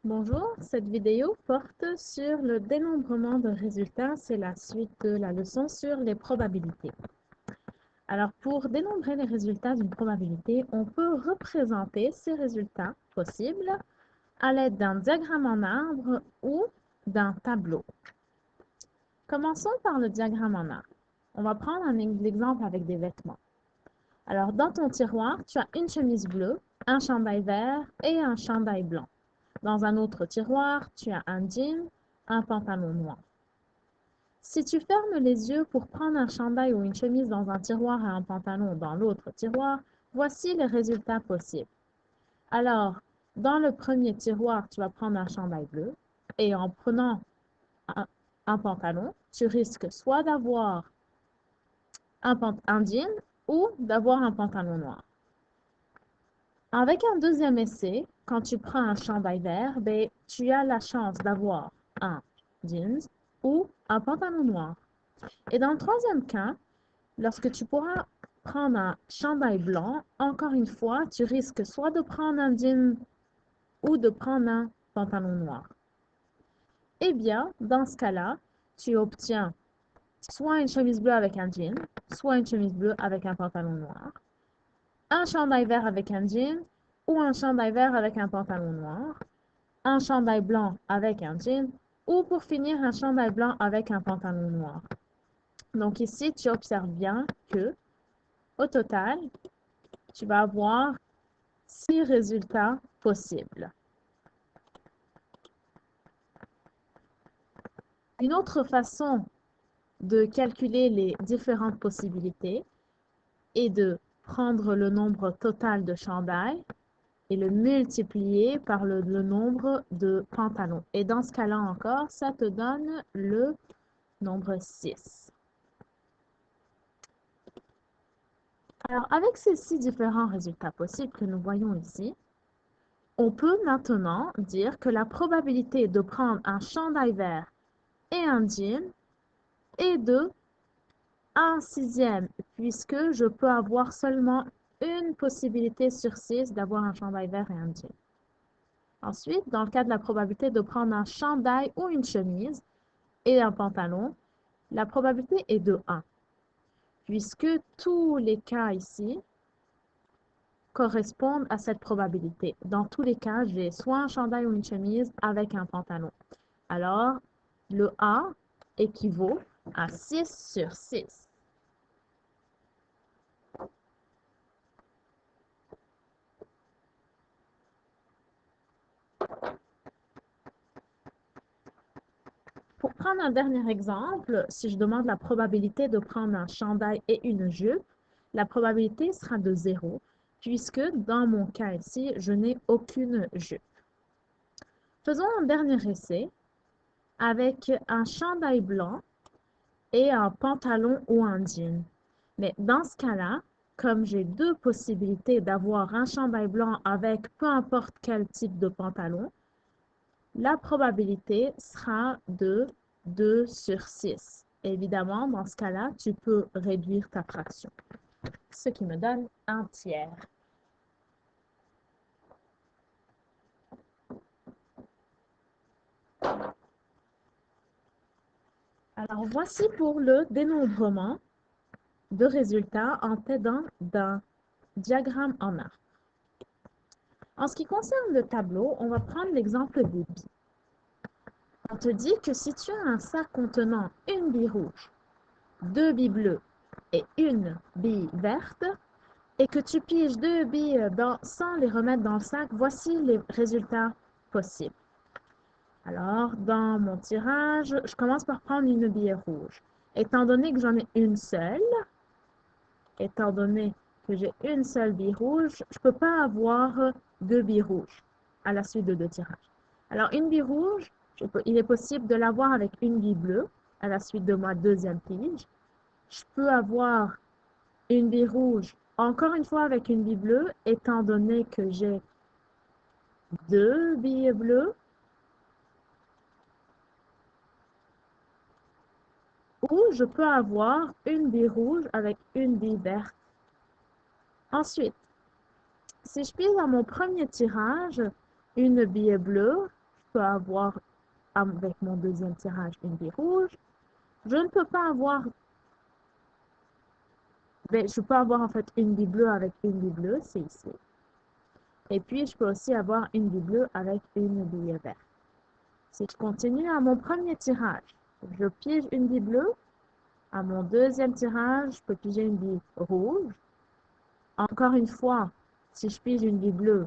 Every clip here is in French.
Bonjour, cette vidéo porte sur le dénombrement de résultats. C'est la suite de la leçon sur les probabilités. Alors, pour dénombrer les résultats d'une probabilité, on peut représenter ces résultats possibles à l'aide d'un diagramme en arbre ou d'un tableau. Commençons par le diagramme en arbre. On va prendre un exemple avec des vêtements. Alors, dans ton tiroir, tu as une chemise bleue, un chandail vert et un chandail blanc. Dans un autre tiroir, tu as un jean, un pantalon noir. Si tu fermes les yeux pour prendre un chandail ou une chemise dans un tiroir et un pantalon dans l'autre tiroir, voici les résultats possibles. Alors, dans le premier tiroir, tu vas prendre un chandail bleu et en prenant un pantalon, tu risques soit d'avoir un jean ou d'avoir un pantalon noir. Avec un deuxième essai, quand tu prends un chandail vert, ben, tu as la chance d'avoir un jeans ou un pantalon noir. Et dans le troisième cas, lorsque tu pourras prendre un chandail blanc, encore une fois, tu risques soit de prendre un jean ou de prendre un pantalon noir. Eh bien, dans ce cas-là, tu obtiens soit une chemise bleue avec un jean, soit une chemise bleue avec un pantalon noir, un chandail vert avec un jean ou un chandail vert avec un pantalon noir, un chandail blanc avec un jean ou pour finir un chandail blanc avec un pantalon noir. Donc ici, tu observes bien que au total, tu vas avoir 6 résultats possibles. Une autre façon de calculer les différentes possibilités est de prendre le nombre total de chandails et le multiplier par le nombre de pantalons. Et dans ce cas-là encore, ça te donne le nombre 6. Alors, avec ces 6 différents résultats possibles que nous voyons ici, on peut maintenant dire que la probabilité de prendre un chandail vert et un jean est de 1/6, puisque je peux avoir seulement une possibilité sur 6 d'avoir un chandail vert et un jean. Ensuite, dans le cas de la probabilité de prendre un chandail ou une chemise et un pantalon, la probabilité est de 1, puisque tous les cas ici correspondent à cette probabilité. Dans tous les cas, j'ai soit un chandail ou une chemise avec un pantalon. Alors, le A équivaut à 6 sur 6. Pour prendre un dernier exemple, si je demande la probabilité de prendre un chandail et une jupe, la probabilité sera de 0, puisque dans mon cas ici, je n'ai aucune jupe. Faisons un dernier essai avec un chandail blanc et un pantalon ou un jean. Mais dans ce cas-là, comme j'ai deux possibilités d'avoir un chandail blanc avec peu importe quel type de pantalon, la probabilité sera de 2 sur 6. Évidemment, dans ce cas-là, tu peux réduire ta fraction, ce qui me donne un tiers. Alors, voici pour le dénombrement de résultats en t'aidant d'un diagramme en arc. En ce qui concerne le tableau, on va prendre l'exemple des billes. On te dit que si tu as un sac contenant une bille rouge, deux billes bleues et une bille verte, et que tu piges deux billes sans les remettre dans le sac, voici les résultats possibles. Alors, dans mon tirage, je commence par prendre une bille rouge. Étant donné que j'en ai une seule, étant donné que j'ai une seule bille rouge, je ne peux pas avoir deux billes rouges à la suite de deux tirages. Alors, une bille rouge, il est possible de l'avoir avec une bille bleue à la suite de ma deuxième pige. Je peux avoir une bille rouge, encore une fois avec une bille bleue, étant donné que j'ai deux billes bleues. Ou je peux avoir une bille rouge avec une bille verte. Ensuite, si je pige dans mon premier tirage une bille bleue, peux avoir avec mon deuxième tirage une bille rouge. Je ne peux pas avoir, je peux avoir en fait une bille bleue avec une bille bleue, c'est ici. Et puis, je peux aussi avoir une bille bleue avec une bille verte. Si je continue à mon premier tirage, je pige une bille bleue. À mon deuxième tirage, je peux piger une bille rouge. Encore une fois, si je pige une bille bleue,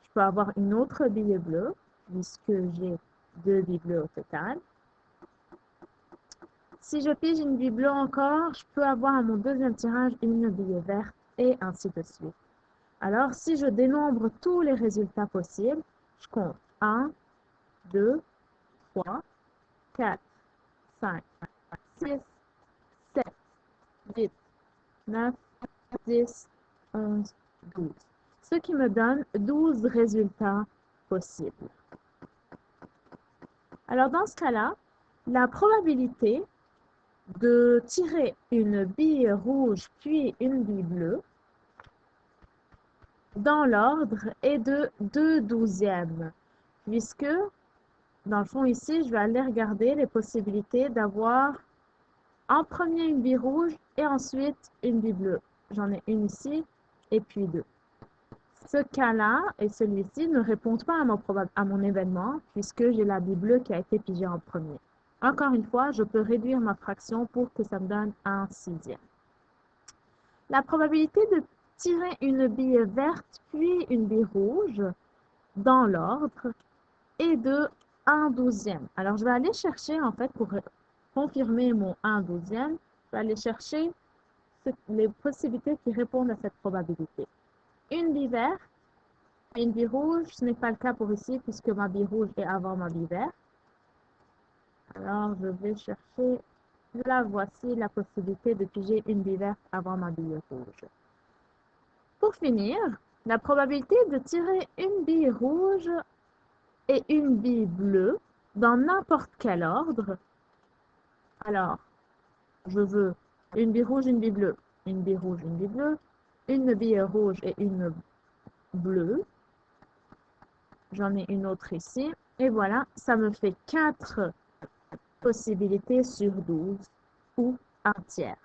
je peux avoir une autre bille bleue, puisque j'ai 2 billes bleues au total. Si je pige une bille bleue encore, je peux avoir à mon deuxième tirage une bille verte, et ainsi de suite. Alors, si je dénombre tous les résultats possibles, je compte 1, 2, 3, 4, 5, 6, 7, 8, 9, 10, 11, 12. Ce qui me donne 12 résultats possibles. Alors, dans ce cas-là, la probabilité de tirer une bille rouge puis une bille bleue dans l'ordre est de 2/12, puisque, dans le fond, ici, je vais aller regarder les possibilités d'avoir en premier une bille rouge et ensuite une bille bleue. J'en ai une ici et puis 2. Ce cas-là et celui-ci ne répondent pas à mon événement puisque j'ai la bille bleue qui a été pigée en premier. Encore une fois, je peux réduire ma fraction pour que ça me donne un sixième. La probabilité de tirer une bille verte puis une bille rouge dans l'ordre est de 1/12. Alors, je vais aller chercher, en fait, pour confirmer mon 1/12, je vais aller chercher les possibilités qui répondent à cette probabilité. Une bille verte, une bille rouge, ce n'est pas le cas pour ici puisque ma bille rouge est avant ma bille verte. Alors, je vais chercher, là, voici la possibilité de piger une bille verte avant ma bille rouge. Pour finir, la probabilité de tirer une bille rouge et une bille bleue dans n'importe quel ordre. Alors, je veux une bille rouge, une bille bleue, une bille rouge, une bille bleue, une bille rouge et une bleue. J'en ai une autre ici. Et voilà, ça me fait 4 possibilités sur 12 ou un tiers.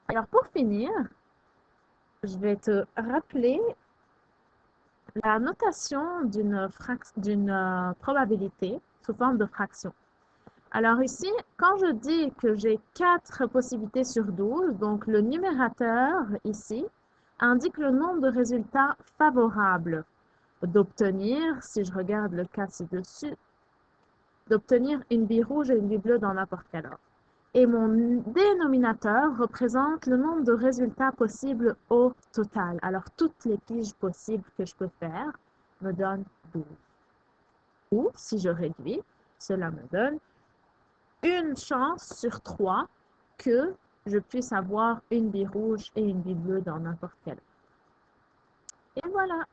Alors, pour finir, je vais te rappeler la notation d'une probabilité sous forme de fraction. Alors ici, quand je dis que j'ai 4 possibilités sur 12, donc le numérateur ici indique le nombre de résultats favorables d'obtenir, si je regarde le cas ci-dessus, d'obtenir une bille rouge et une bille bleue dans n'importe quel ordre. Et mon dénominateur représente le nombre de résultats possibles au total. Alors, toutes les piges possibles que je peux faire me donnent 12. Ou, si je réduis, cela me donne une chance sur 3 que je puisse avoir une bille rouge et une bille bleue dans n'importe quel ordre. Et voilà.